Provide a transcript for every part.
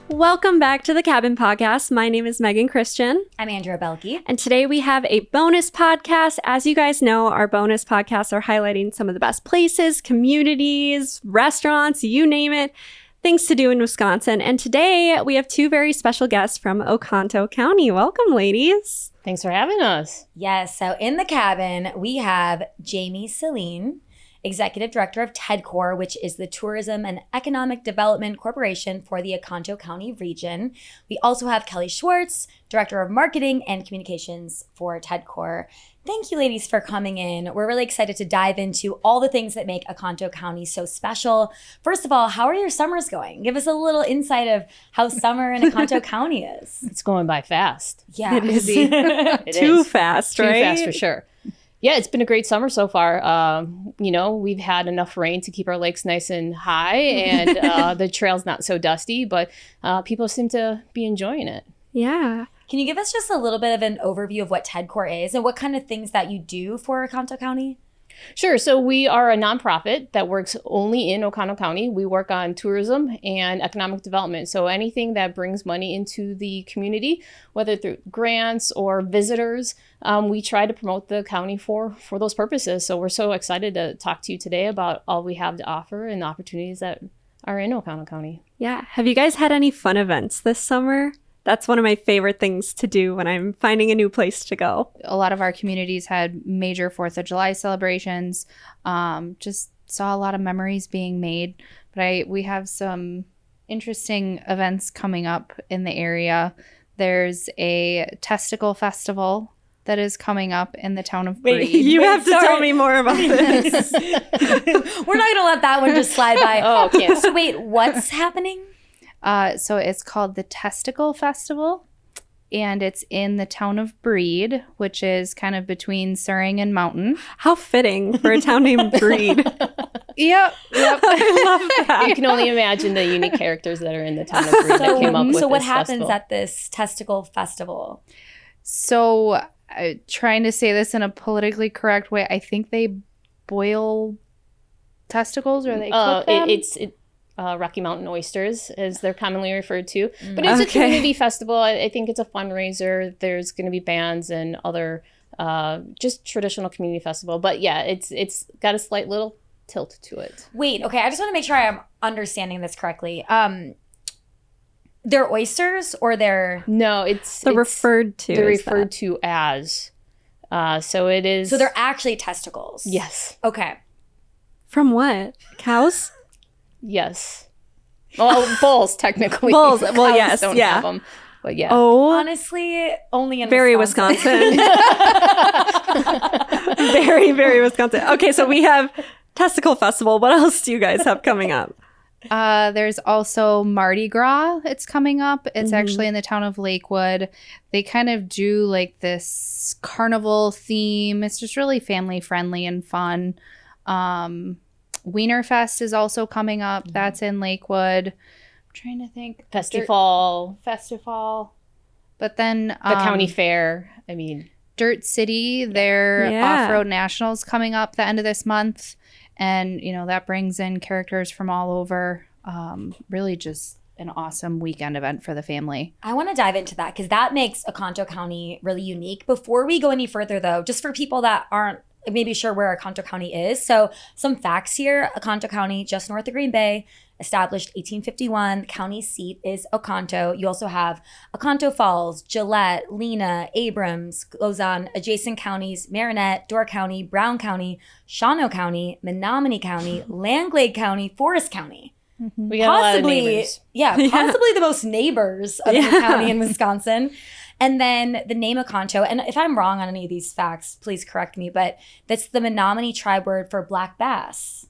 Welcome back to the Cabin Podcast. My name is Megan Christian. I'm Andrea Belke. And today we have a bonus podcast. As you guys know, our bonus podcasts are highlighting some of the best places, communities, restaurants, you name it, things to do in Wisconsin. And today we have two very special guests from Oconto County. Welcome, ladies. Thanks for having us. Yes, so in the cabin, we have Jamie Celine, Executive Director of TEDCOR, which is the Tourism and Economic Development Corporation for the Oconto County region. We also have Kelly Schwartz, Director of Marketing and Communications for TEDCOR. Thank you, ladies, for coming in. We're really excited to dive into all the things that make Oconto County so special. First of all, how are your summers going? Give us a little insight of how summer in Oconto County is. It's going by fast. Yeah. It is It too is. fast, right? Too fast for sure. Yeah, it's been a great summer so far. We've had enough rain to keep our lakes nice and high, and the trail's not so dusty, but people seem to be enjoying it. Yeah. Can you give us just a little bit of an overview of what TEDCOR is and what kind of things that you do for Oconto County? Sure. So we are a nonprofit that works only in Oconto County. We work on tourism and economic development. So anything that brings money into the community, whether through grants or visitors, we try to promote the county for those purposes. So we're so excited to talk to you today about all we have to offer and the opportunities that are in Oconto County. Yeah. Have you guys had any fun events this summer? That's one of my favorite things to do when I'm finding a new place to go. A lot of our communities had major 4th of July celebrations. Just saw a lot of memories being made. But we have some interesting events coming up in the area. There's a testicle festival that is coming up in the town of Braze. You have to tell me more about this. We're not going to let that one just slide by. Oh, okay. So wait, what's happening? So it's called the Testicle Festival, and it's in the town of Breed, which is kind of between Suring and Mountain. How fitting for a town named Breed. Yep. I love that. You can only imagine the unique characters that are in the town of Braze that came up with So what this happens festival. at this testicle festival? So trying to say this in a politically correct way, I think they boil testicles or they cook them. It's Rocky Mountain oysters, as they're commonly referred to. But it's a community festival. I think it's a fundraiser. There's going to be bands and other just traditional community festival. But yeah, it's got a slight little tilt to it. Wait, okay, I just want to make sure I'm understanding this correctly. They're oysters or they're... No, They're referred to. They're referred to as. So it is. So they're actually testicles? Yes. Okay. From what? Cows? Yes. Well, bulls technically. Bulls. Well, Cows yes, don't yeah. have them, but yeah. Oh, Honestly, only in very Wisconsin. Wisconsin. Very, very Wisconsin. Okay, so we have Testicle Festival. What else do you guys have coming up? There's also Mardi Gras. It's coming up. It's actually in the town of Lakewood. They kind of do like this carnival theme. It's just really family friendly and fun. Wienerfest is also coming up. That's in Lakewood. I'm trying to think. Festival. But then The county fair. I mean, Dirt City, their off-road nationals coming up the end of this month. And, that brings in characters from all over. Really just an awesome weekend event for the family. I want to dive into that because that makes Oconto County really unique. Before we go any further, though, just for people that aren't maybe sure where Oconto County is. So some facts here. Oconto County, just north of Green Bay, established 1851. The county seat is Oconto. You also have Oconto Falls, Gillette, Lena, Abrams, goes on adjacent counties, Marinette, Door County, Brown County, Shawano County, Menominee County, Landglade County, Forest County. we got a lot of neighbors. Possibly the most neighbors of any county in Wisconsin. And then the name Oconto, and if I'm wrong on any of these facts, please correct me, but that's the Menominee tribe word for black bass.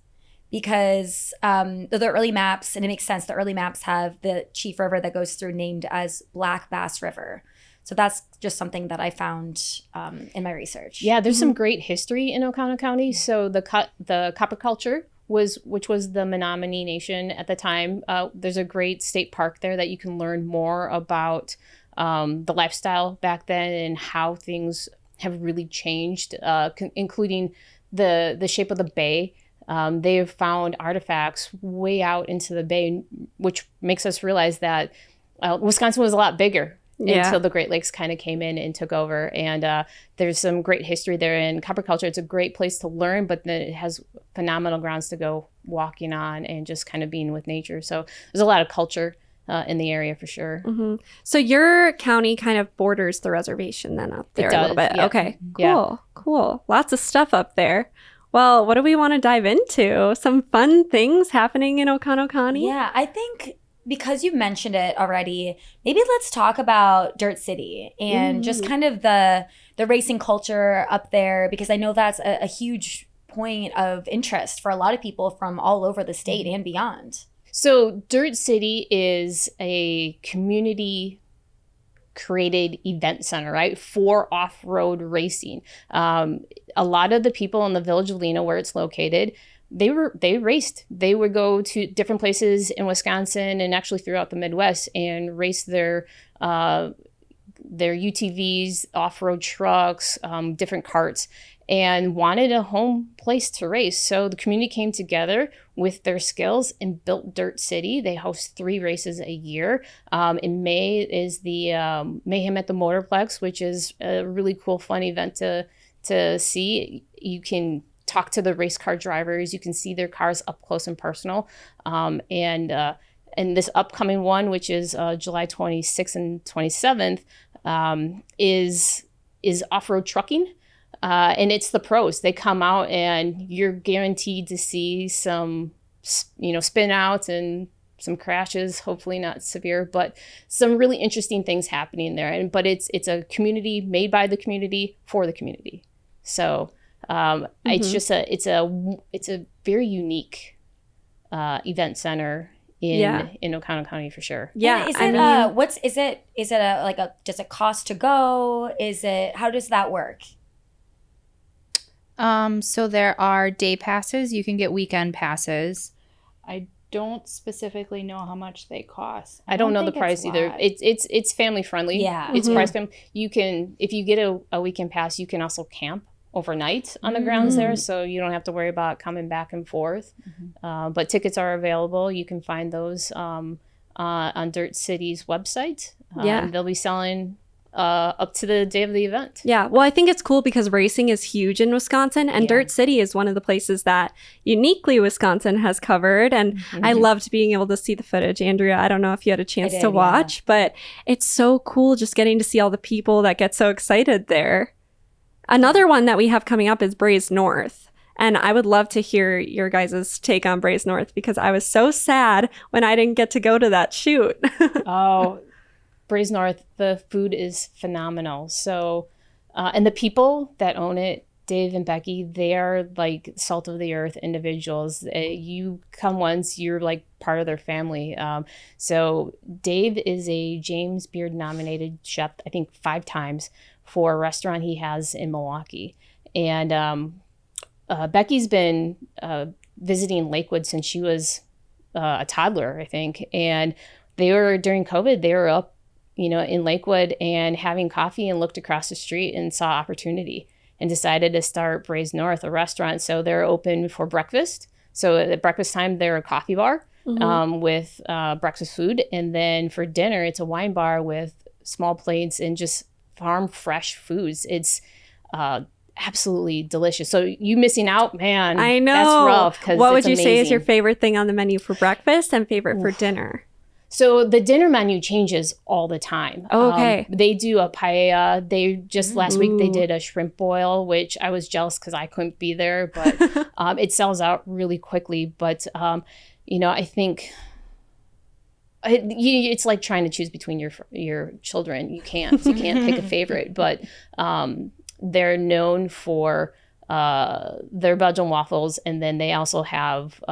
Because the early maps, and it makes sense, the early maps have the chief river that goes through named as Black Bass River. So that's just something that I found in my research. Yeah, there's some great history in Oconto County. So the copper culture which was the Menominee Nation at the time. There's a great state park there that you can learn more about the lifestyle back then and how things have really changed, including the shape of the bay. They have found artifacts way out into the bay, which makes us realize that Wisconsin was a lot bigger Yeah. until the Great Lakes kind of came in and took over. And there's some great history there in copper culture. It's a great place to learn, but then it has phenomenal grounds to go walking on and just kind of being with nature. So there's a lot of culture in the area for sure. Mm-hmm. So your county kind of borders the reservation then up there a little bit. Yeah. Okay, Yeah. cool. Lots of stuff up there. Well, what do we want to dive into? Some fun things happening in Oconto County? Yeah, I think because you mentioned it already, maybe let's talk about Dirt City and just kind of the racing culture up there, because I know that's a huge point of interest for a lot of people from all over the state and beyond. So Dirt City is a community created event center, right, for off-road racing. A lot of the people in the village of Lena, where it's located, they raced. They would go to different places in Wisconsin and actually throughout the Midwest and race their UTVs, off-road trucks, different carts, and wanted a home place to race. So the community came together with their skills and built Dirt City. They host 3 races a year. In May is the Mayhem at the Motorplex, which is a really cool, fun event to see. You can talk to the race car drivers. You can see their cars up close and personal. And this upcoming one, which is July 26th and 27th, is off-road trucking. And it's the pros. They come out and you're guaranteed to see some, spin outs and some crashes, hopefully not severe, but some really interesting things happening there. But it's a community made by the community for the community. So it's just it's a very unique event center in Oconto County for sure. Yeah, is it just a cost to go? How does that work? So there are day passes. You can get weekend passes. I don't specifically know how much they cost. I don't know the price either. It's family friendly. Yeah. It's price friendly. You can, if you get a weekend pass, you can also camp overnight on the grounds there, so you don't have to worry about coming back and forth. But tickets are available. You can find those on Dirt City's website. They'll be selling up to the day of the event. Yeah, well, I think it's cool because racing is huge in Wisconsin, and Dirt City is one of the places that uniquely Wisconsin has covered. And I loved being able to see the footage. Andrea, I don't know if you had a chance to watch, but it's so cool just getting to see all the people that get so excited there. Another one that we have coming up is Braze North. And I would love to hear your guys' take on Braze North, because I was so sad when I didn't get to go to that shoot. Oh, Braze North, the food is phenomenal. So, and the people that own it, Dave and Becky, they are like salt of the earth individuals. You come once, you're like part of their family. So Dave is a James Beard nominated chef, I think 5 times, for a restaurant he has in Milwaukee. And Becky's been visiting Lakewood since she was a toddler, I think. And during COVID, they were up, in Lakewood and having coffee, and looked across the street and saw opportunity and decided to start Braze North, a restaurant. So they're open for breakfast. So at breakfast time, they're a coffee bar with breakfast food. And then for dinner, it's a wine bar with small plates and just farm fresh foods. It's absolutely delicious. So you missing out, man. I know. That's rough. 'Cause what would it's you say is amazing. your favorite thing on the menu for breakfast and favorite for dinner? So the dinner menu changes all the time. Oh, okay. They do a paella. They just last week they did a shrimp boil, which I was jealous because I couldn't be there, but it sells out really quickly. But I think it's like trying to choose between your children. You can't pick a favorite. But they're known for their Belgian waffles, and then they also have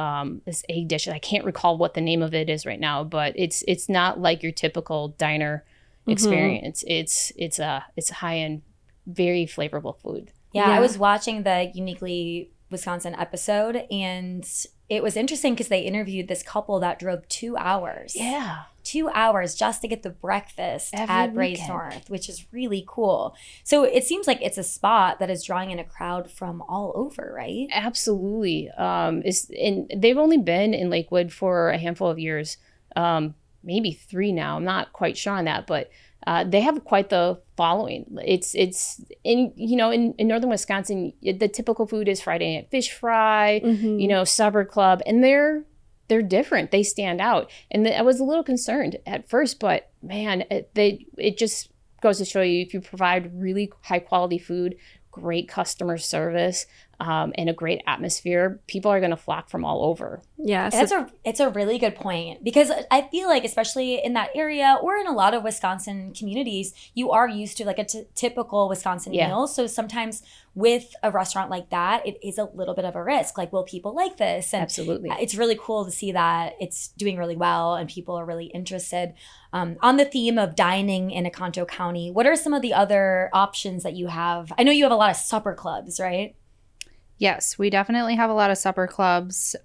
this egg dish. I can't recall what the name of it is right now, but it's not like your typical diner experience. It's a high end, very flavorful food. Yeah, I was watching the Uniquely Wisconsin episode, and it was interesting because they interviewed this couple that drove 2 hours. Yeah. 2 hours just to get the breakfast Every at Braze weekend. North, which is really cool. So it seems like it's a spot that is drawing in a crowd from all over, right? Absolutely. And they've only been in Lakewood for a handful of years. maybe 3 now. I'm not quite sure on that, but they have quite the following. It's in northern Wisconsin, the typical food is Friday night fish fry, supper club, and they're different. They stand out. And I was a little concerned at first, but man, it just goes to show you, if you provide really high quality food, great customer service, and a great atmosphere, people are going to flock from all over. Yeah. It's a really good point, because I feel like, especially in that area or in a lot of Wisconsin communities, you are used to like a typical Wisconsin meal. So sometimes with a restaurant like that, it is a little bit of a risk. Like, will people like this? And absolutely. It's really cool to see that it's doing really well and people are really interested. On the theme of dining in Oconto County, what are some of the other options that you have? I know you have a lot of supper clubs, right? Yes, we definitely have a lot of supper clubs,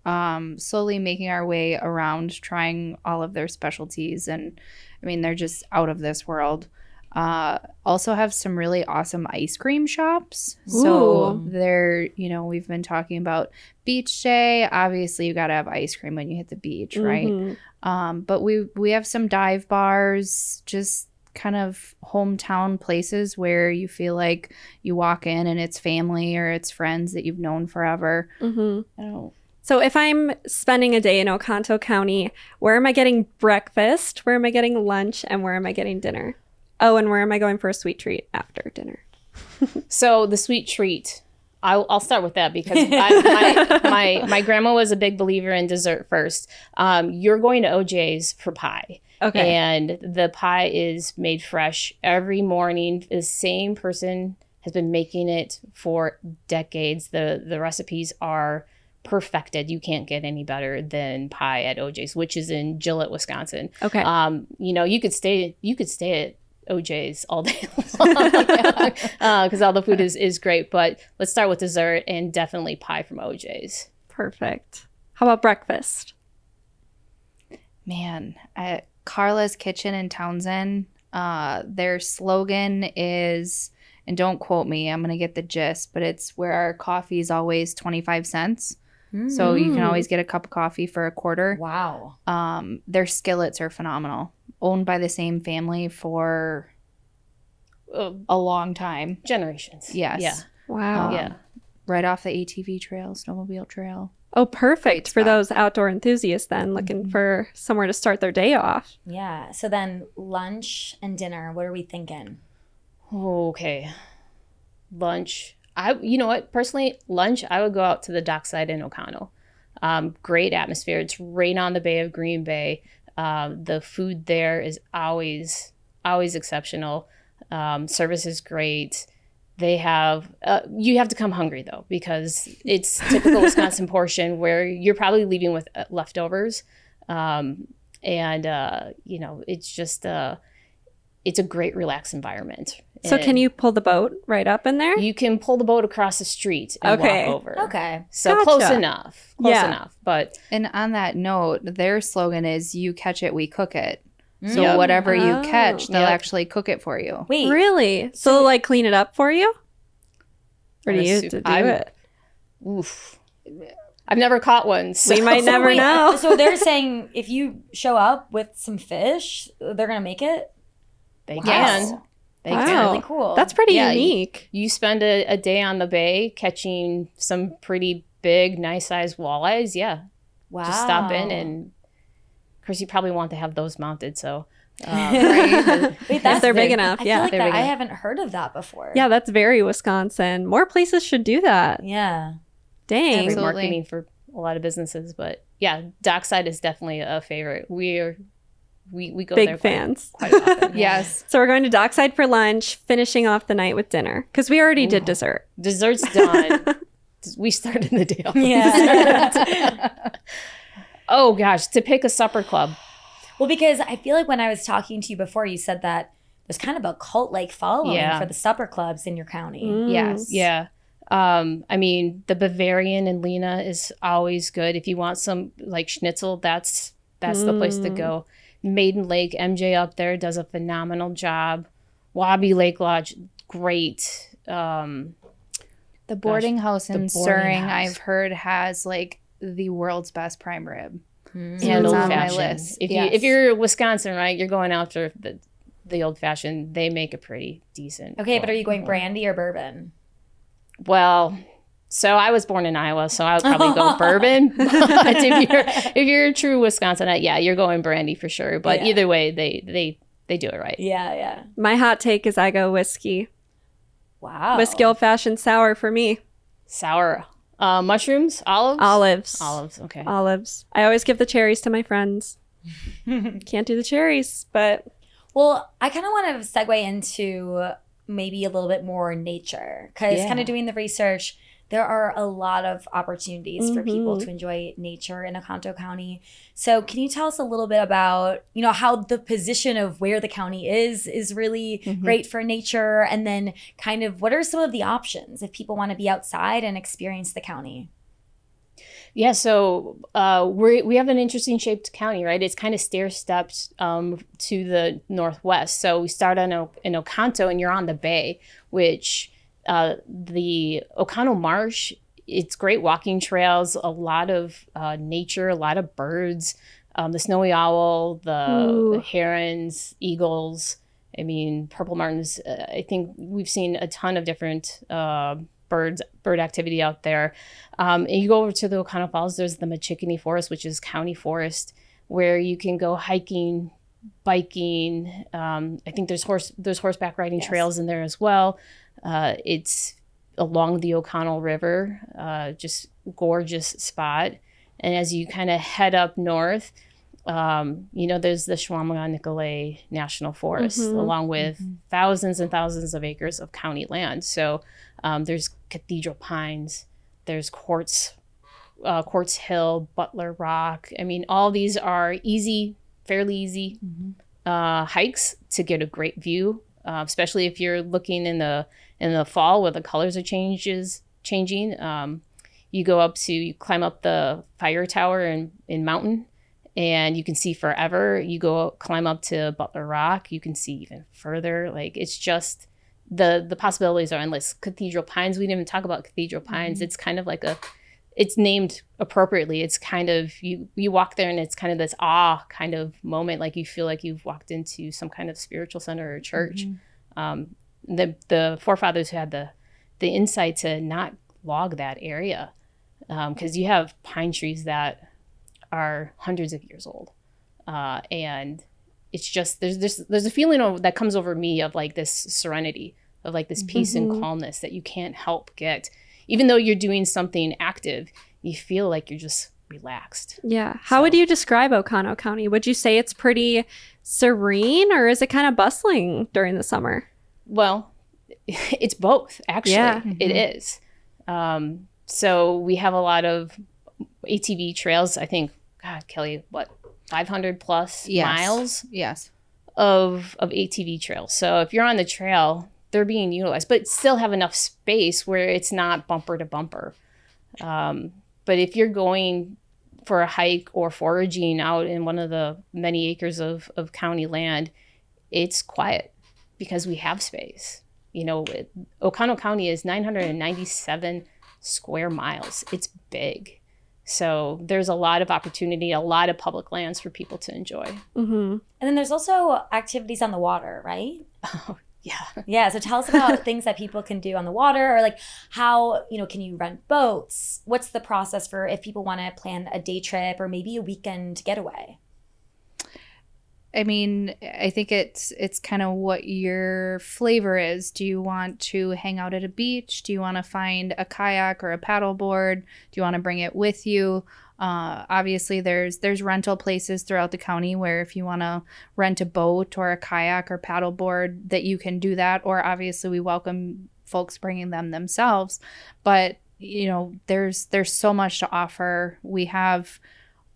slowly making our way around, trying all of their specialties. And I mean, they're just out of this world. Also have some really awesome ice cream shops. So they're, we've been talking about beach day. Obviously, you got to have ice cream when you hit the beach, right? But we have some dive bars, just kind of hometown places where you feel like you walk in and it's family or it's friends that you've known forever. So if I'm spending a day in Oconto County, where am I getting breakfast? Where am I getting lunch? And where am I getting dinner? Oh, and where am I going for a sweet treat after dinner? So the sweet treat, I'll start with that, because my grandma was a big believer in dessert first. You're going to OJ's for pie. Okay. And the pie is made fresh every morning. The same person has been making it for decades. The recipes are perfected. You can't get any better than pie at OJ's, which is in Gillette, Wisconsin. Okay. You could stay at OJ's all day long, because all the food is great. But let's start with dessert, and definitely pie from OJ's. Perfect. How about breakfast? Man, at Carla's Kitchen in Townsend, their slogan is, and don't quote me, I'm going to get the gist, but it's where our coffee is always 25 cents. So you can always get a cup of coffee for $0.25. Wow. Their skillets are phenomenal. Owned by the same family for a long time. Generations. Yes. Yeah. Wow. Yeah. Right off the ATV trail, snowmobile trail. Oh, perfect Great for spot. those outdoor enthusiasts then, looking for somewhere to start their day off. Yeah. So then lunch and dinner, what are we thinking? Okay. Lunch. You know what? Personally, lunch, I would go out to the dockside in Oconto. Great atmosphere. It's right on the Bay of Green Bay. The food there is always exceptional. Service is great. They have, you have to come hungry though, because it's typical Wisconsin portion where you're probably leaving with leftovers. It's just, it's a great relaxed environment. So can you pull the boat right up in there? You can pull the boat across the street and walk over. Okay. So Gotcha. close enough. But And on that note, their slogan is, you catch it, we cook it. So whatever you catch, they'll actually cook it for you. Wait. Really? So like clean it up for you? Or do you have to do it? Oof. I've never caught one. So. We might never know. So they're saying if you show up with some fish, they're going to make it? They Wow. can. They Wow. can. Really cool. That's pretty Yeah, unique. You spend a day on the bay catching some pretty big, nice sized walleyes. Yeah. Wow. Just stop in, and of course you probably want to have those mounted. So Wait, If they're big enough, I yeah. feel like They're that, big I enough. haven't heard of that before. Yeah, that's very Wisconsin. More places should do that. Yeah. Dang. great Absolutely. marketing for a lot of businesses. But yeah, dockside is definitely a favorite. We go Big there fans. quite often. Yes. So we're going to Dockside for lunch, finishing off the night with dinner. Because we already did dessert. Dessert's done. We started the day off with Yeah. dessert. Oh gosh, to pick a supper club. Well, because I feel like when I was talking to you before, you said that there's kind of a cult-like following Yeah. for the supper clubs in your county. Yes. Yeah. I mean, the Bavarian in Lena is always good. If you want some like schnitzel, that's the place to go. Maiden Lake, MJ up there does a phenomenal job. Wabi Lake Lodge, great. The boarding house in the boarding Stirring, house. I've heard, has like the world's best prime rib. and It's old on my fashioned. list. If you're Wisconsin, right, you're going after the old fashioned. They make a pretty decent. Okay, but are you going brandy or bourbon? Well, so I was born in Iowa, so I would probably go bourbon. But if you're a true Wisconsinite, yeah, you're going brandy for sure. But either way, they do it right. Yeah. My hot take is I go whiskey. Wow. Whiskey old fashioned sour for me. Sour. Mushrooms, Olives. Okay. Olives. I always give the cherries to my friends. Can't do the cherries, but Well, I kind of want to segue into maybe a little bit more nature because kind of doing the research, there are a lot of opportunities for people to enjoy nature in Oconto County. So can you tell us a little bit about, how the position of where the county is really great for nature? And then kind of what are some of the options if people want to be outside and experience the county? Yeah, so we have an interesting shaped county, right? It's kind of stair-stepped to the northwest. So we start in Oconto, and you're on the bay, which the Oconto Marsh, it's great walking trails, a lot of nature, a lot of birds, the snowy owl, the herons, eagles, purple martins. I think we've seen a ton of different bird activity out there. And you go over to the Oconto Falls, there's the Chequamegon-Nicolet Forest, which is county forest, where you can go hiking, biking. I think there's horseback riding trails in there as well. It's along the Oconto River, just gorgeous spot. And as you kind of head up north, there's the Chequamegon-Nicolet National Forest, along with thousands and thousands of acres of county land. So there's Cathedral Pines, there's Quartz Hill, Butler Rock. All these are fairly easy hikes to get a great view, especially if you're looking in the fall where the colors are changing. You climb up the fire tower in Mountain, and you can see forever. You climb up to Butler Rock, you can see even further. Like, it's just the possibilities are endless. Cathedral Pines, we didn't even talk about Cathedral Pines. It's kind of like it's named appropriately. It's kind of, you walk there and it's kind of this awe kind of moment, like you feel like you've walked into some kind of spiritual center or church. The forefathers who had the insight to not log that area, because you have pine trees that are hundreds of years old, and it's just there's a feeling that comes over me of like this serenity, of like this peace and calmness that you can't help get. Even though you're doing something active, you feel like you're just relaxed. Yeah. How would you describe Oconto County? Would you say it's pretty serene, or is it kind of bustling during the summer? Well, it's both, actually. Yeah. It is. So we have a lot of ATV trails. I think, God, Kelly, 500 plus miles of ATV trails. So if you're on the trail, they're being utilized, but still have enough space where it's not bumper to bumper. But if you're going for a hike or foraging out in one of the many acres of county land, it's quiet because we have space. Oconto County is 997 square miles. It's big. So there's a lot of opportunity, a lot of public lands for people to enjoy. And then there's also activities on the water, right? Oh, yeah. Yeah. So tell us about things that people can do on the water, or like how, can you rent boats? What's the process for if people want to plan a day trip or maybe a weekend getaway? I think it's kind of what your flavor is. Do you want to hang out at a beach? Do you want to find a kayak or a paddleboard? Do you want to bring it with you? Obviously, there's rental places throughout the county where if you want to rent a boat or a kayak or paddleboard, that you can do that. Or obviously, we welcome folks bringing them themselves. But there's so much to offer. We have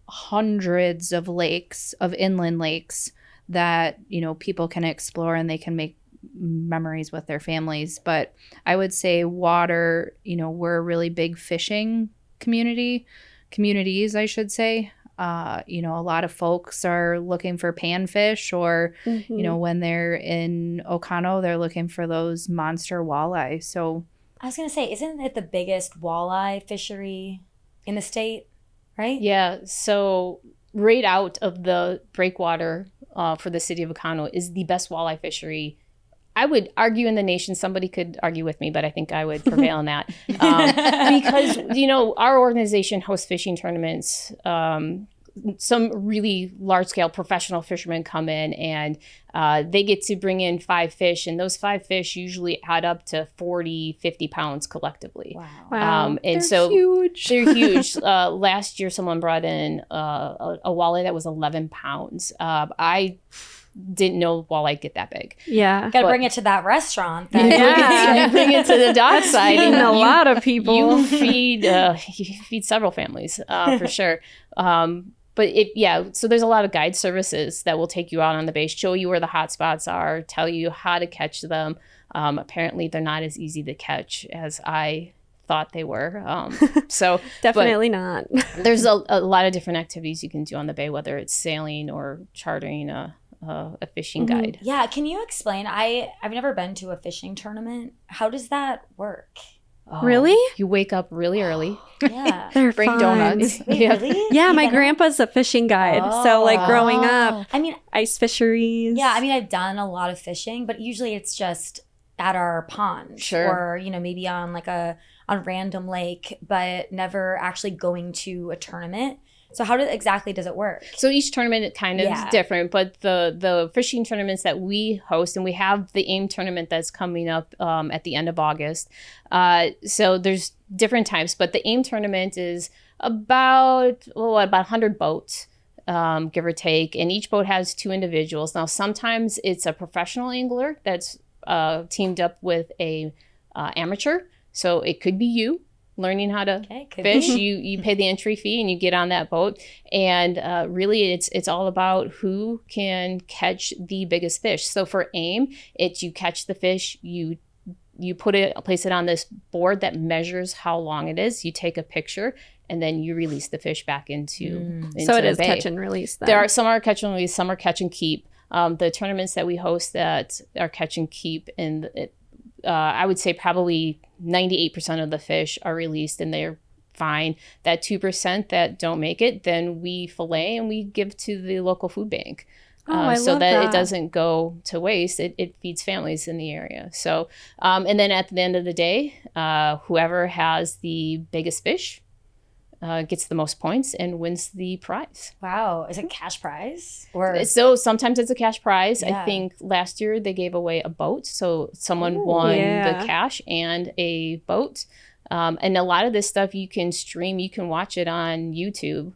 hundreds of lakes, of inland lakes that people can explore and they can make memories with their families. But I would say water, we're a really big fishing communities, I should say. A lot of folks are looking for panfish, or when they're in Oconto, they're looking for those monster walleye. So I was gonna say, isn't it the biggest walleye fishery in the state? Right? Yeah. So right out of the breakwater for the city of Oconto is the best walleye fishery. I would argue in the nation. Somebody could argue with me, but I think I would prevail in that. Because, our organization hosts fishing tournaments. Some really large-scale professional fishermen come in, and they get to bring in 5 fish, and those 5 fish usually add up to 40, 50 pounds collectively. Wow. And they're huge. They're huge. Last year, someone brought in a walleye that was 11 pounds. I didn't know walleye get that big. Yeah. Got to bring it to that restaurant. Then. You bring it to the dockside. Feeding a lot of people. You feed several families for sure. So there's a lot of guide services that will take you out on the bay, show you where the hot spots are, tell you how to catch them. Apparently, they're not as easy to catch as I thought they were. Definitely not. There's a lot of different activities you can do on the bay, whether it's sailing or chartering a fishing guide. Yeah, can you explain? I've never been to a fishing tournament. How does that work? Oh, Really? You wake up really early. Yeah. They're Bring fun. donuts. Wait, really? Yeah, my You know? grandpa's a fishing guide. So like growing up, I mean, ice fisheries. yeah, I mean, I've done a lot of fishing, but usually it's just at our pond. Sure. Or, maybe on like on random lake, but never actually going to a tournament. So how exactly does it work? So each tournament kind of is different, but the fishing tournaments that we host, and we have the AIM tournament that's coming up at the end of August. So there's different types, but the AIM tournament is about 100 boats, give or take, and each boat has 2 individuals. Now, sometimes it's a professional angler that's teamed up with a amateur, so it could be you learning how to fish. You pay the entry fee and you get on that boat, and really it's all about who can catch the biggest fish. So for AIM, it's you catch the fish, you place it on this board that measures how long it is, you take a picture, and then you release the fish back into So it the is bay. catch and release then. There are some are catch and release, some are catch and keep. The tournaments that we host that are catch and keep, and I would say probably 98% of the fish are released and they're fine. That 2% that don't make it, then we fillet and we give to the local food bank. I so love that that. it doesn't go to waste. It feeds families in the area. So, and then at the end of the day, whoever has the biggest fish gets the most points and wins the prize. Wow. Is it cash prize? Or So sometimes it's a cash prize. Yeah. I think last year they gave away a boat. So someone won yeah. the cash and a boat. And a lot of this stuff you can stream. You can watch it on YouTube.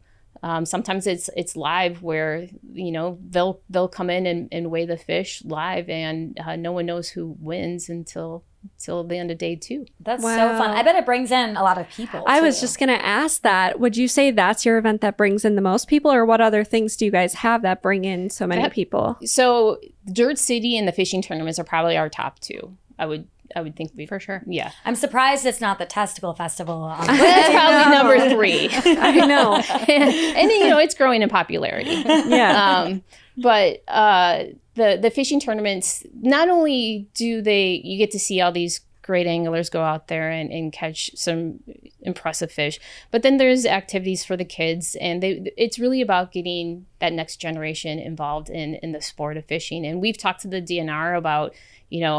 Sometimes it's live where, they'll come in and weigh the fish live, and no one knows who wins until the end of day 2. That's Wow. so fun. I bet it brings in a lot of people. I was too. just going to ask that. Would you say that's your event that brings in the most people, or what other things do you guys have that bring in so many people? So Dirt City and the fishing tournaments are probably our top 2. I would think For sure. Yeah. I'm surprised it's not the Testicle Festival. That's probably number 3. I know. and it's growing in popularity. Yeah. But the fishing tournaments, not only do you get to see all these great anglers go out there and catch some impressive fish, but then there's activities for the kids, and it's really about getting that next generation involved in the sport of fishing. And we've talked to the DNR about,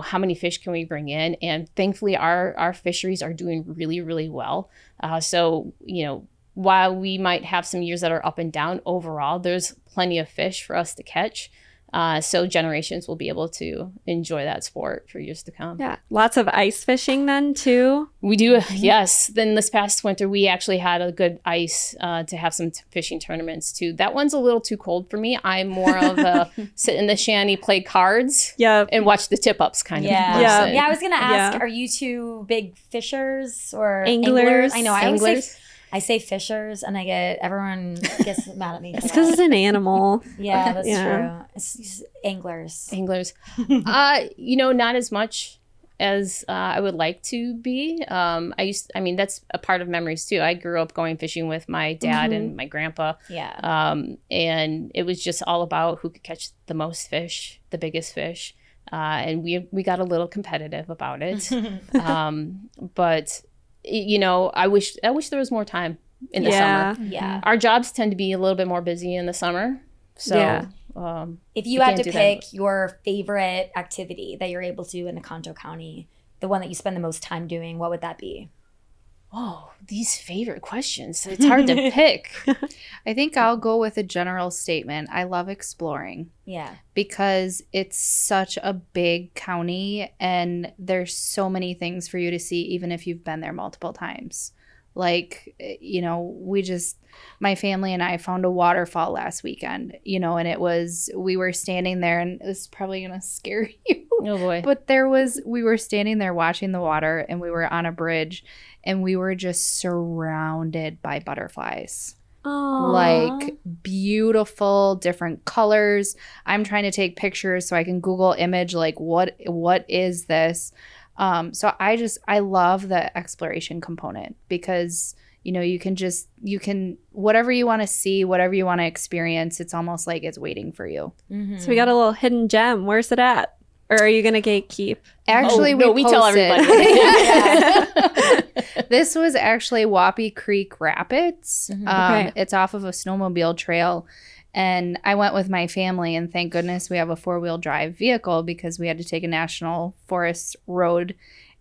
how many fish can we bring in? And thankfully our fisheries are doing really, really well. So, while we might have some years that are up and down, overall, there's plenty of fish for us to catch. So generations will be able to enjoy that sport for years to come. Yeah. Lots of ice fishing then too. We do, yes. Then this past winter, we actually had a good ice to have some fishing tournaments too. That one's a little too cold for me. I'm more of a sit in the shanty, play cards, Yeah. and watch the tip-ups kind of person. Yeah, I was going to ask, Yeah. are you 2 big fishers or Anglers. I know, I say fishers, and everyone gets mad at me. It's because it's an animal. Yeah, that's Yeah. true. It's anglers. Anglers. Not as much as I would like to be. That's a part of memories too. I grew up going fishing with my dad and my grandpa. Yeah. And it was just all about who could catch the most fish, the biggest fish. And we got a little competitive about it. But I wish there was more time in the summer. Yeah. Our jobs tend to be a little bit more busy in the summer. So if you had to pick your favorite activity that you're able to do in Oconto County, the one that you spend the most time doing, what would that be? Oh, these favorite questions. It's hard to pick. I think I'll go with a general statement. I love exploring. Yeah. Because it's such a big county and there's so many things for you to see, even if you've been there multiple times. Like, you know, my family and I found a waterfall last weekend, you know, and we were standing there, and it's probably going to scare you. Oh boy. But we were standing there watching the water, and we were on a bridge, and we were just surrounded by butterflies. Aww. Like beautiful different colors. I'm trying to take pictures so I can Google image like what is this? So I love the exploration component because, you know, you can whatever you want to see, whatever you want to experience, it's almost like it's waiting for you. Mm-hmm. So we got a little hidden gem. Where's it at? Or are you going to gatekeep? Actually, we tell everybody. This was actually Whoppie Creek Rapids. Mm-hmm. Okay. It's off of a snowmobile trail. And I went with my family, and thank goodness we have a 4-wheel drive vehicle because we had to take a national forest road.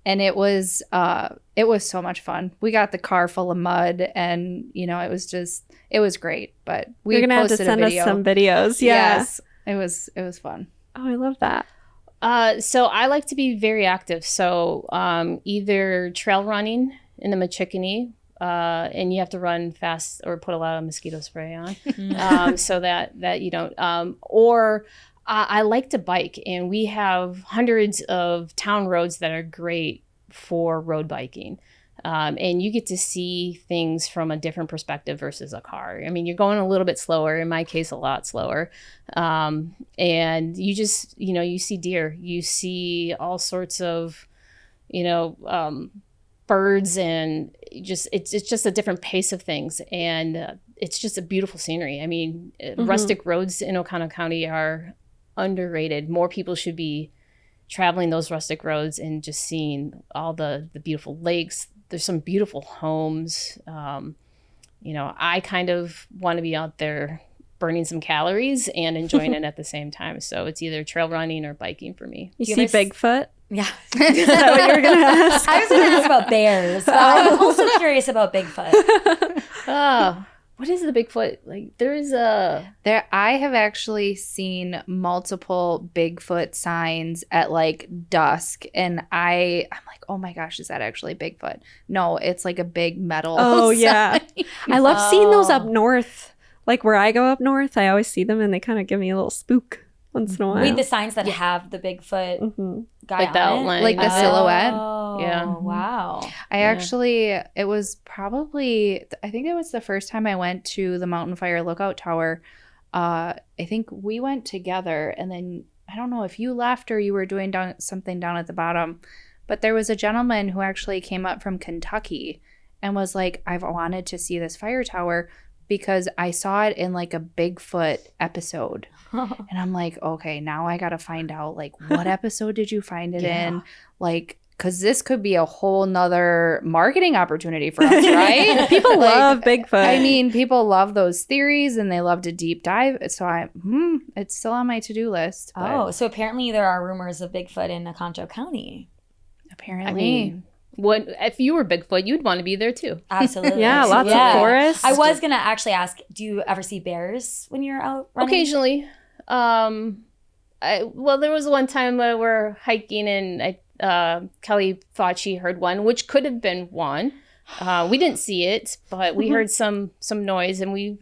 And it was so much fun. We got the car full of mud, and, you know, it was great. But You're going to have to send us some videos. Yeah. Yes, it was fun. Oh, I love that. So I like to be very active. So either trail running in the Chequamegon, and you have to run fast or put a lot of mosquito spray on so that you don't. Or I like to bike, and we have hundreds of town roads that are great for road biking. And you get to see things from a different perspective versus a car. I mean, you're going a little bit slower, in my case, a lot slower. And you just, you know, you see deer, you see all sorts of, you know, birds, and it's just a different pace of things. And it's just a beautiful scenery. I mean, rustic roads in Oconto County are underrated. More people should be traveling those rustic roads and just seeing all the beautiful lakes. There's some beautiful homes. You know, I kind of want to be out there burning some calories and enjoying it at the same time. So it's either trail running or biking for me. You see Bigfoot? Yeah. Is that what you were going to ask? I was going to ask about bears. I'm also curious about Bigfoot. Oh, what is the Bigfoot? Like, I have actually seen multiple Bigfoot signs at like dusk, and I'm like, oh my gosh, is that actually Bigfoot? No, it's like a big metal Oh, sign. yeah. I love seeing those up north. Like where I go up north, I always see them, and they kind of give me a little spook once in a while. Wait, the signs that have the Bigfoot guy like the on outline. it? Like the silhouette. Oh, Yeah. Wow. It was probably, I think it was the first time I went to the Mountain Fire Lookout Tower. I think we went together, and then I don't know if you left or you were doing something down at the bottom, but there was a gentleman who actually came up from Kentucky and was like, I've wanted to see this fire tower because I saw it in like a Bigfoot episode. And I'm like, okay, now I got to find out, like, what episode did you find it in? Like, because this could be a whole nother marketing opportunity for us, right? People love Bigfoot. I mean, people love those theories and they love to deep dive. So it's still on my to-do list. Oh, so apparently there are rumors of Bigfoot in Oconto County. Apparently. I mean, if you were Bigfoot, you'd want to be there too. Absolutely. Yeah, lots of forests. I was going to actually ask, do you ever see bears when you're out running? Occasionally. There was one time we're hiking, and Kelly thought she heard one, which could have been one. We didn't see it, but we heard some noise, and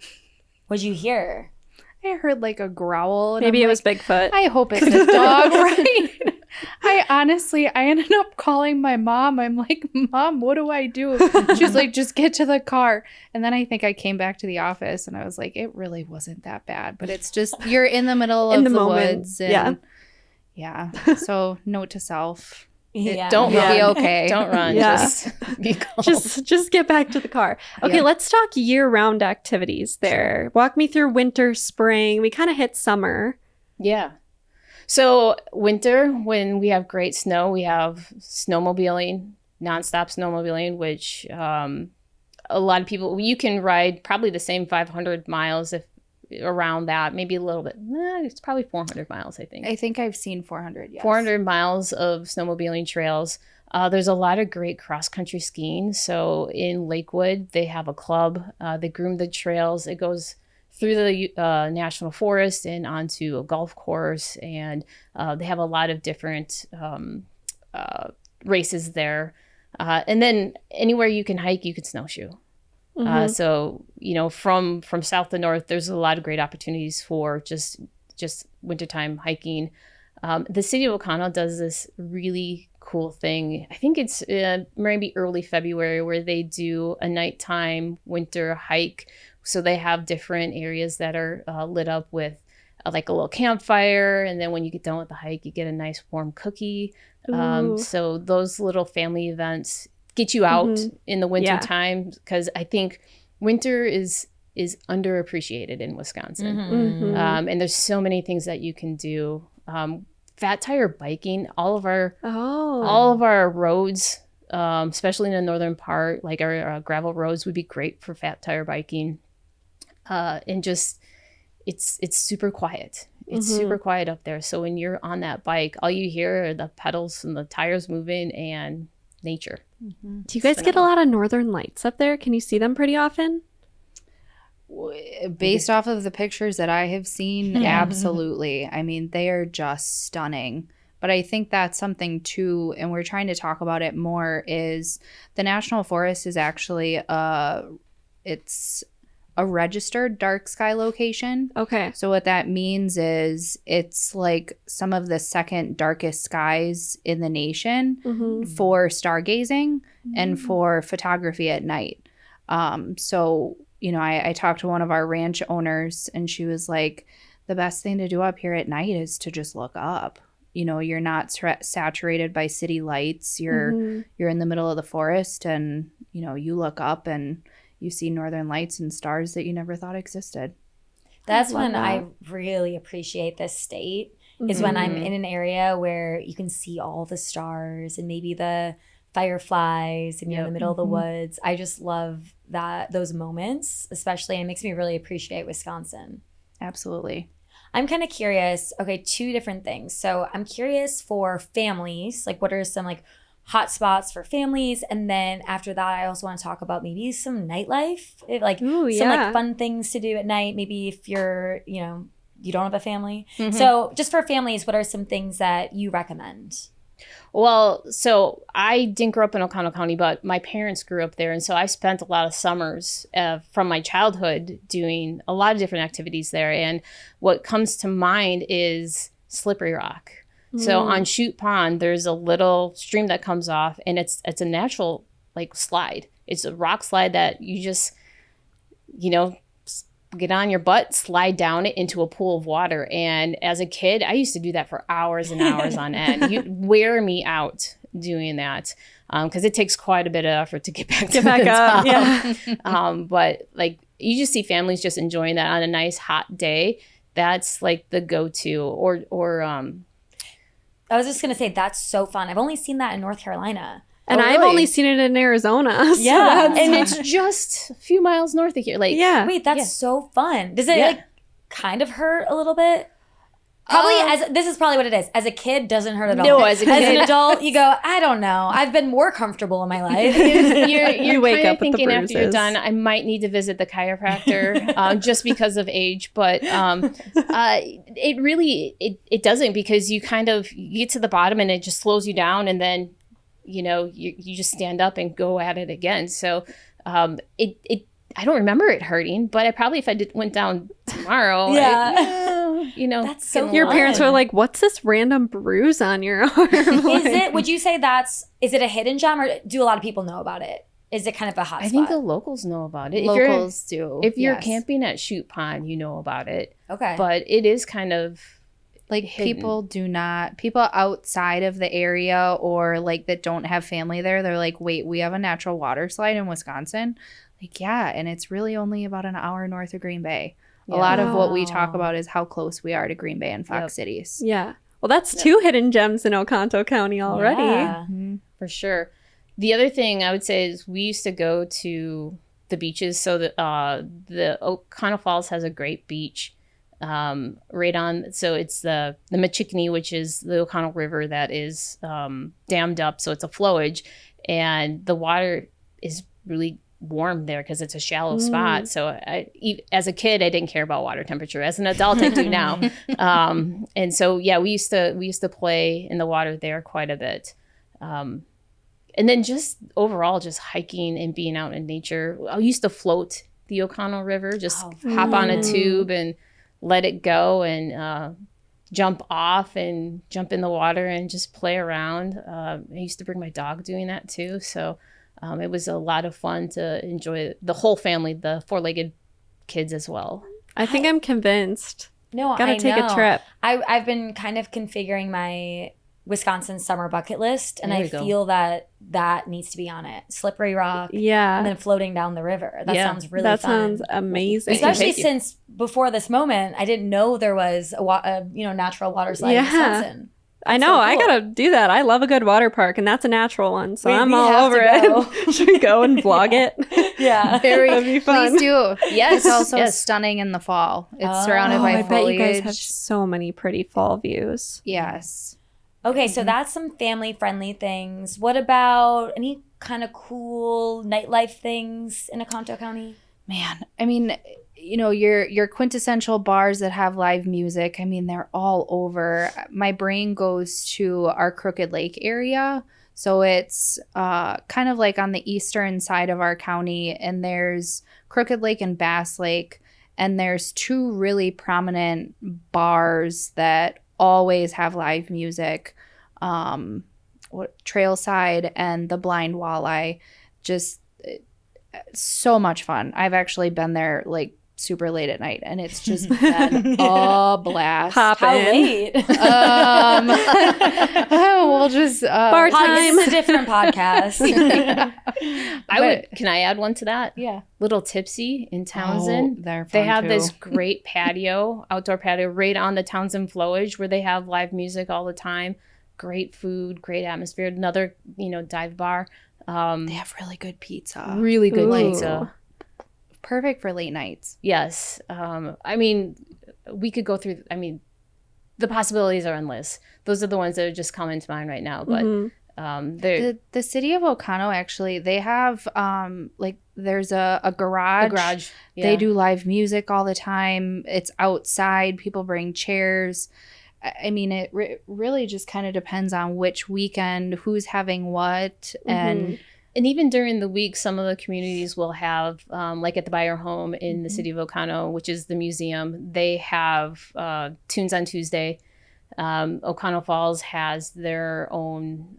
What'd you hear? I heard like a growl. And Maybe I'm it was Bigfoot. I hope it's a dog, right? I ended up calling my mom. I'm like, Mom, what do I do? She's like, just get to the car. And then I think I came back to the office and I was like, it really wasn't that bad. But it's just, you're in the middle of the moment. woods. And yeah. So note to self. Don't You'll run. be okay. Don't run. Yeah. Just be calm. Just get back to the car. Okay, Yeah. let's talk year-round activities there. Walk me through winter, spring. We kind of hit summer. Yeah. So winter, when we have great snow, we have snowmobiling, nonstop snowmobiling, which a lot of people, you can ride probably the same 500 miles if around that, maybe a little bit. It's probably 400 miles, I think. I think I've seen 400, yes. 400 miles of snowmobiling trails. There's a lot of great cross-country skiing. So in Lakewood, they have a club. They groom the trails. It goes through the National Forest and onto a golf course. And they have a lot of different races there. And then anywhere you can hike, you can snowshoe. So, from south to north, there's a lot of great opportunities for just wintertime hiking. The city of Oconto does this really cool thing. I think it's maybe early February where they do a nighttime winter hike. So they have different areas that are lit up with like a little campfire. And then when you get done with the hike, you get a nice warm cookie. So those little family events get you out in the winter time, because I think winter is underappreciated in Wisconsin. And there's so many things that you can do. Fat tire biking, all of our roads, especially in the northern part, like our gravel roads would be great for fat tire biking. And just it's super quiet. It's super quiet up there. So when you're on that bike, all you hear are the pedals and the tires moving and nature. Do you guys get a lot of northern lights up there? Can you see them pretty often? Based off of the pictures that I have seen, absolutely. I mean, they are just stunning. But I think that's something too, and we're trying to talk about it more, is the National Forest is actually it's a registered dark sky location. Okay. So what that means is it's like some of the second darkest skies in the nation for stargazing and for photography at night. So, I talked to one of our ranch owners, and she was like, the best thing to do up here at night is to just look up. You're not saturated by city lights. You're in the middle of the forest, and, you look up and you see northern lights and stars that you never thought existed. That's when I really appreciate this state, is when I'm in an area where you can see all the stars and maybe the fireflies, and you're in the middle of the woods. I just love those moments, especially, and it makes me really appreciate Wisconsin. Absolutely. I'm kind of curious. Okay, two different things. So I'm curious for families, like what are some like hot spots for families, and then after that, I also want to talk about maybe some nightlife, some like fun things to do at night. Maybe if you're, you don't have a family. So just for families, what are some things that you recommend? Well, so I didn't grow up in Oconto County, but my parents grew up there. And so I spent a lot of summers from my childhood doing a lot of different activities there. And what comes to mind is Slippery Rock. So on Chute Pond, there's a little stream that comes off, and it's a natural like slide. It's a rock slide that you just, get on your butt, slide down it into a pool of water. And as a kid, I used to do that for hours and hours on end. You'd wear me out doing that, because it takes quite a bit of effort to get back up. Yeah. But like you just see families just enjoying that on a nice hot day. That's like the go-to. Or I was just gonna say that's so fun. I've only seen that in North Carolina. And I've only seen it in Arizona. So and it's just a few miles north of here. Wait, that's so fun. Does it like kind of hurt a little bit? Probably this is probably what it is. As a kid, doesn't hurt at all. No, as a kid. As an adult, you go, I don't know. I've been more comfortable in my life. You're wake up with the thinking after you're bruises. done, I might need to visit the chiropractor just because of age. But it really, it doesn't, because you get to the bottom and it just slows you down, and then you just stand up and go at it again. So I don't remember it hurting, but I probably, if I went down tomorrow, that's so your parents were like, what's this random bruise on your arm? Would you say is it a hidden gem, or do a lot of people know about it? Is it kind of a hot spot? I think the locals know about it. Locals do. If you're camping at Chute Pond, you know about it. Okay. But it is kind of like hidden. People outside of the area, or like that don't have family there, they're like, wait, we have a natural water slide in Wisconsin? Like, yeah, and it's really only about an hour north of Green Bay. A lot of what we talk about is how close we are to Green Bay and Fox cities. Yeah. Well, that's two hidden gems in Oconto County already. Yeah. For sure. The other thing I would say is we used to go to the beaches. So the Oconto Falls has a great beach right on. So it's the Chequamegon, which is the Oconto River that is dammed up. So it's a flowage, and the water is really warm there because it's a shallow spot. So as a kid, I didn't care about water temperature. As an adult, I do now. And so we used to play in the water there quite a bit. And then just overall, just hiking and being out in nature. I used to float the Oconto River, just hop on a tube and let it go and jump off and jump in the water and just play around. I used to bring my dog doing that too. So it was a lot of fun to enjoy, the whole family, the four-legged kids as well. I think I'm convinced. No, Gotta take a trip. I've been kind of configuring my Wisconsin summer bucket list, and I feel that needs to be on it. Slippery Rock, and then floating down the river. That sounds really fun. That sounds amazing. Especially since before this moment, I didn't know there was a natural water slide in Wisconsin. I know. So cool. I gotta do that. I love a good water park, and that's a natural one. So I'm all over it. Should we go and vlog it? Yeah, that'd be fun. Please do. Yes, it's also stunning in the fall. It's surrounded by foliage. I bet you guys have so many pretty fall views. Yes. Okay, so that's some family-friendly things. What about any kind of cool nightlife things in Oconto County? Man, I mean, your quintessential bars that have live music, I mean, they're all over. My brain goes to our Crooked Lake area. So it's kind of like on the eastern side of our county, and there's Crooked Lake and Bass Lake, and there's two really prominent bars that always have live music. Trailside and the Blind Walleye, just so much fun. I've actually been there like super late at night, and it's just been a blast. How late? We'll just bar time. This is a different podcast. Can I add one to that? Yeah. Little Tipsy in Townsend. They're fun They have too. this great outdoor patio right on the Townsend flowage where they have live music all the time. Great food, great atmosphere. Another, dive bar. They have really good pizza. Really good pizza. Perfect for late nights. Yes. I mean, we could go through, the possibilities are endless. Those are the ones that are just coming to mind right now. But the city of Oconto, actually, they have, there's a garage. The garage. Yeah. They do live music all the time. It's outside. People bring chairs. I mean, it really just kind of depends on which weekend, who's having what, and even during the week, some of the communities will have, like at the Buyer Home in the city of Oconto, which is the museum, they have Tunes on Tuesday. Oconto Falls has their own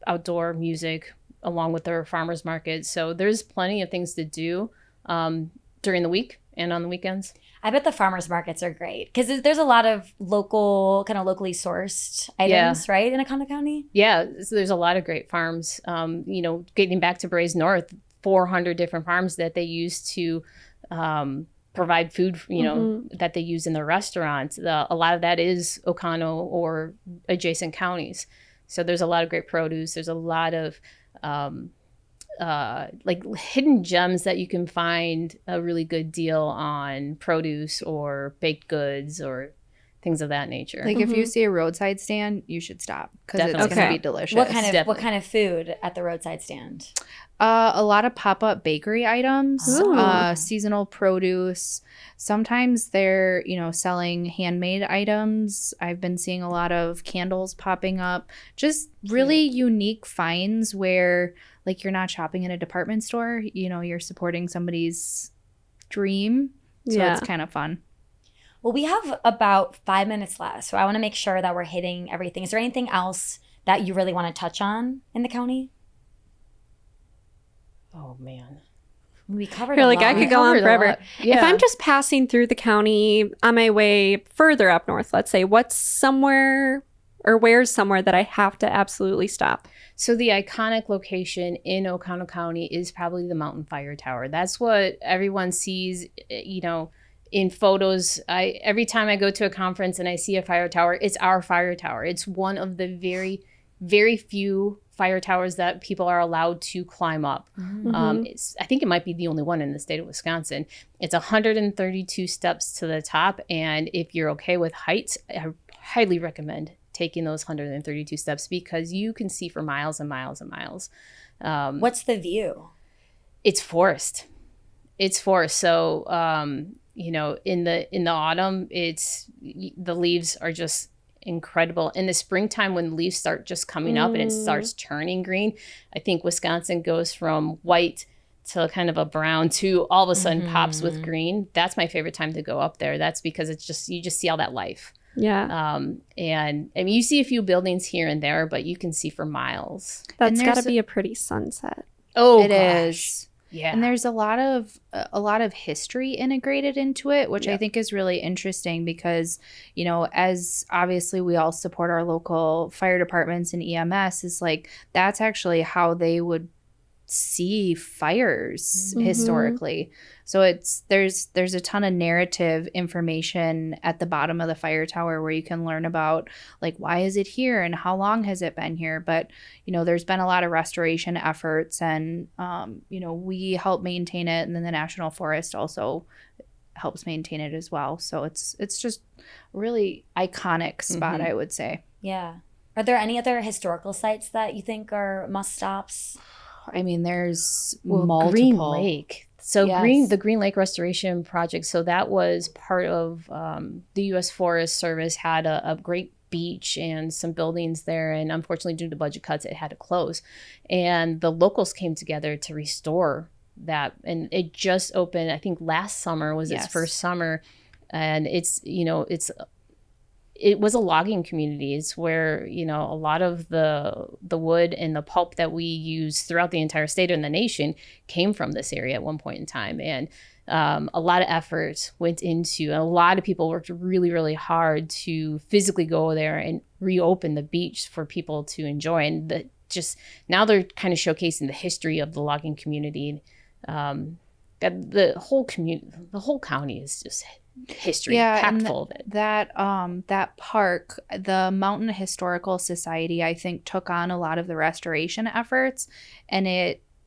outdoor music along with their farmers market. So there's plenty of things to do during the week and on the weekends. I bet the farmers markets are great because there's a lot of locally sourced items, right, in Oconto County? Yeah, so there's a lot of great farms. Getting back to Braze North, 400 different farms that they use to provide food, that they use in their restaurants. A lot of that is Oconto or adjacent counties. So there's a lot of great produce. There's a lot of hidden gems that you can find a really good deal on produce or baked goods or things of that nature. Like if you see a roadside stand, you should stop because it's going to be delicious. What kind of food at the roadside stand? A lot of pop-up bakery items, seasonal produce. Sometimes they're, selling handmade items. I've been seeing a lot of candles popping up. Just really unique finds where, like, you're not shopping in a department store. You're supporting somebody's dream. So it's kind of fun. Well, we have about 5 minutes left, so I want to make sure that we're hitting everything. Is there anything else that you really want to touch on in the county? Oh, man. We covered a lot. I could go on forever. Yeah. If I'm just passing through the county on my way further up north, let's say, where's somewhere that I have to absolutely stop? So the iconic location in Oconto County is probably the Mountain Fire Tower. That's what everyone sees, in photos. Every time I go to a conference and I see a fire tower, it's our fire tower. It's one of the very, very few fire towers that people are allowed to climb up. I think it might be the only one in the state of Wisconsin. It's 132 steps to the top. And if you're okay with heights, I highly recommend taking those 132 steps because you can see for miles and miles and miles. What's the view? It's forest. So, in the autumn, the leaves are just incredible. In the springtime, when the leaves start just coming up and it starts turning green, I think Wisconsin goes from white to kind of a brown to all of a sudden pops with green. That's my favorite time to go up there. That's because you just see all that life. Yeah. And I mean, you see a few buildings here and there, but you can see for miles. That's got to be a pretty sunset. Oh, It gosh. is. Yeah. And there's a lot of history integrated into it, which I think is really interesting because, as obviously we all support our local fire departments and EMS, is like that's actually how they would see fires historically. So there's a ton of narrative information at the bottom of the fire tower where you can learn about like why is it here and how long has it been here. But there's been a lot of restoration efforts and we help maintain it, and then the National Forest also helps maintain it as well. So it's just a really iconic spot, I would say. Yeah. Are there any other historical sites that you think are must stops? I mean, there's multiple. Green Lake. So Yes. the Green Lake Restoration Project. So that was part of the U.S. Forest Service had a great beach and some buildings there. And unfortunately, due to budget cuts, it had to close. And the locals came together to restore that. And it just opened, I think last summer was its first summer. And it was a logging community. It's where, a lot of the wood and the pulp that we use throughout the entire state and the nation came from this area at one point in time. And a lot of effort went into, and a lot of people worked really, really hard to physically go there and reopen the beach for people to enjoy. And now they're kind of showcasing the history of the logging community. The whole county is just history packed full of it. That park, the Mountain Historical Society, I think took on a lot of the restoration efforts, and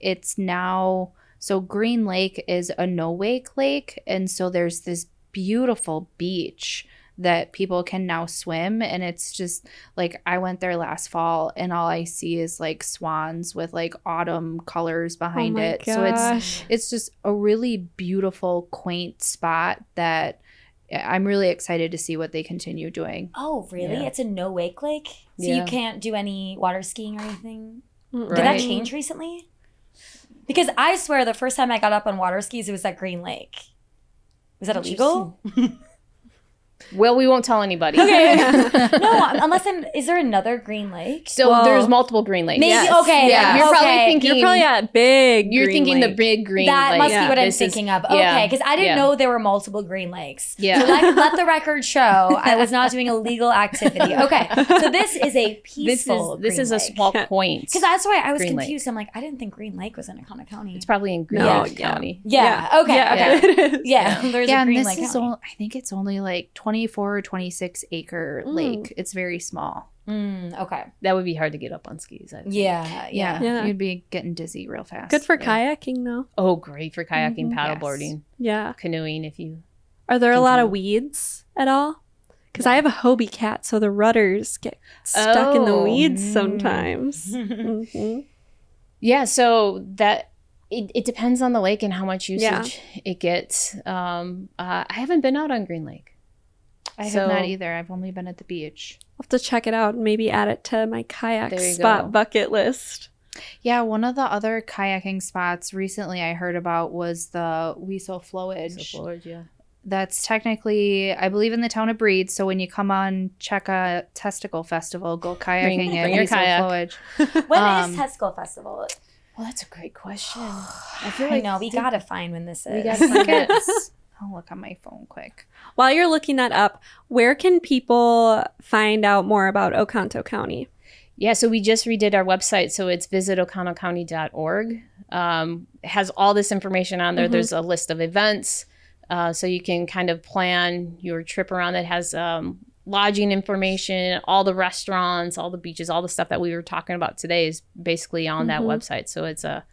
it's now, so Green Lake is a no-wake lake, and so there's this beautiful beach that people can now swim, and it's just like I went there last fall and all I see is like swans with like autumn colors behind it. Gosh. So it's just a really beautiful, quaint spot that I'm really excited to see what they continue doing. Oh, really? Yeah. It's a no-wake lake? So you can't do any water skiing or anything? Right. Did that change recently? Because I swear the first time I got up on water skis, it was at Green Lake. Was that illegal? Well, we won't tell anybody. Okay. No, unless is there another Green Lake? So there's multiple Green Lakes. Maybe, Yes. okay. Yeah. You're probably thinking. You're probably at big. You're Green thinking Lake. the big Green That Lake. must be what I'm This is- thinking of. yeah. Okay, because I didn't Yeah. know there were multiple Green Lakes. Yeah. So let the record show I was not doing illegal activity. Okay, so this is a peaceful This is a Green Lake. small point. Because that's why I was Green Lake. confused. I'm like, I didn't think Green Lake was in Oconto County. It's probably in Green No, Lake yeah. County. Yeah. Okay. Yeah, Okay. it is. Yeah. There's a And Green this Lake is County. I think it's only like 24 or 26 acre lake. It's very small. Okay. That would be hard to get up on skis. I think. Yeah. Yeah. You'd be getting dizzy real fast. Good for kayaking, though. Oh, great for kayaking, Yes. paddleboarding, Yeah. canoeing. If you Are there a Can lot do. of weeds at all? Because I have a Hobie cat, so the rudders get stuck in the Oh. weeds sometimes. Mhm. Yeah, so that it depends on the lake and how much usage it gets. I haven't been out on Green Lake. I have So- not either. I've only been at the beach. I'll have to check it out and maybe add it to my kayak There you spot go. bucket list. Yeah, one of the other kayaking spots recently I heard about was the Weasel Flowage. So Florida, yeah. That's technically, I believe, in the town of Braze. So when you come on Chequamegon Testicle Festival, go kayaking Bring at your Weasel kayak. Flowage. When is Testicle Festival? Well, that's a great question. I feel like we gotta find when this is. We gotta find it. I'll look on my phone quick. While you're looking that up, where can people find out more about Oconto County? Yeah, so we just redid our website, so it's visitocontocounty.org. It has all this information on there. There's a list of events, so you can kind of plan your trip around. It has lodging information, all the restaurants, all the beaches, all the stuff that we were talking about today is basically on that website. So it's a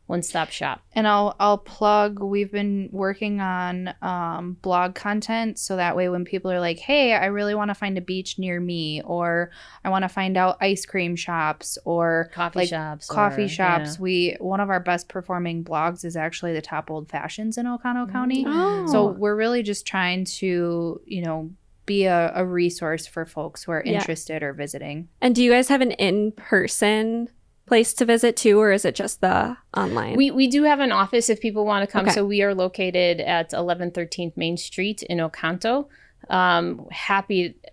one-stop shop. And I'll plug, we've been working on blog content, so that way when people are like, hey, I really want to find a beach near me, or I want to find out ice cream shops or Coffee shops. One of our best performing blogs is actually the top old fashions in Oconto County. Oh. So we're really just trying to, be a resource for folks who are interested or visiting. And do you guys have an in-person place to visit too, or is it just the online? We do have an office if people want to come. Okay. So we are located at 1113 Main Street in Oconto.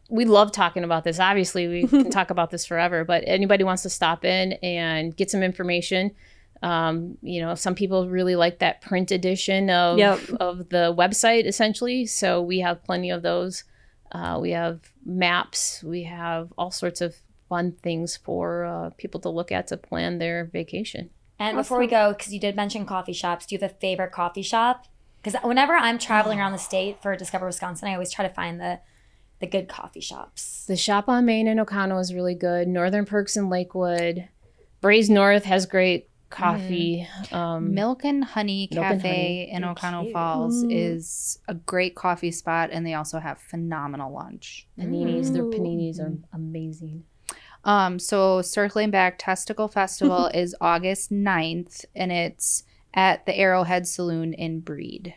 We love talking about this. Obviously, we can talk about this forever, but anybody wants to stop in and get some information. Some people really like that print edition of the website, essentially. So we have plenty of those. We have maps. We have all sorts of fun things for people to look at to plan their vacation. And before we go, because you did mention coffee shops, do you have a favorite coffee shop? Because whenever I'm traveling around the state for Discover Wisconsin, I always try to find the good coffee shops. The Shop on Main in Oconto is really good. Northern Perks in Lakewood. Braze North has great coffee. Milk and Honey Cafe in Oconto Falls is a great coffee spot, and they also have phenomenal lunch. Paninis. Their paninis are amazing. So circling back, Testicle Festival is August 9th, and it's at the Arrowhead Saloon in Breed.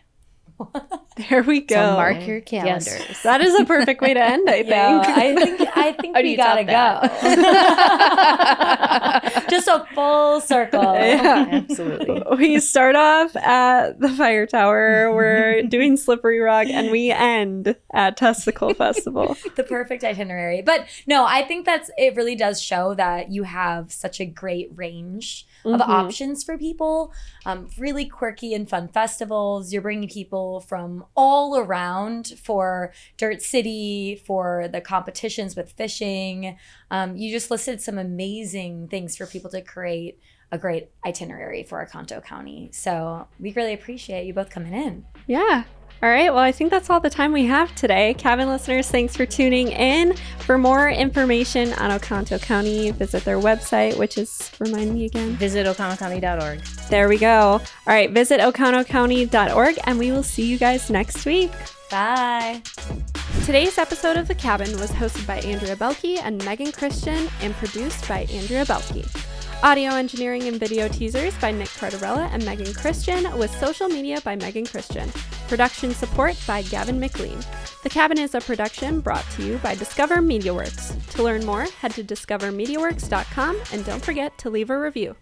There we go. So mark your calendars. Yes. That is a perfect way to end, I think. Yeah, I think we gotta go. Just a full circle. Yeah. Absolutely. We start off at the fire tower. We're doing Slippery Rock, and we end at Testicle Festival. The perfect itinerary. But no, I think it really does show that you have such a great range of options for people. Really quirky and fun festivals. You're bringing people from all around for Dirt City, for the competitions with fishing. You just listed some amazing things for people to create a great itinerary for Oconto County. So we really appreciate you both coming in. Yeah. All right. Well, I think that's all the time we have today. Cabin listeners, thanks for tuning in. For more information on Oconto County, visit their website, which is, remind me again. Visit ocontocounty.org. There we go. All right. Visit ocontocounty.org, and we will see you guys next week. Bye. Today's episode of The Cabin was hosted by Andrea Belke and Megan Christian and produced by Andrea Belke. Audio engineering and video teasers by Nick Cardarella and Megan Christian, with social media by Megan Christian. Production support by Gavin McLean. The Cabin is a production brought to you by Discover MediaWorks. To learn more, head to discovermediaworks.com and don't forget to leave a review.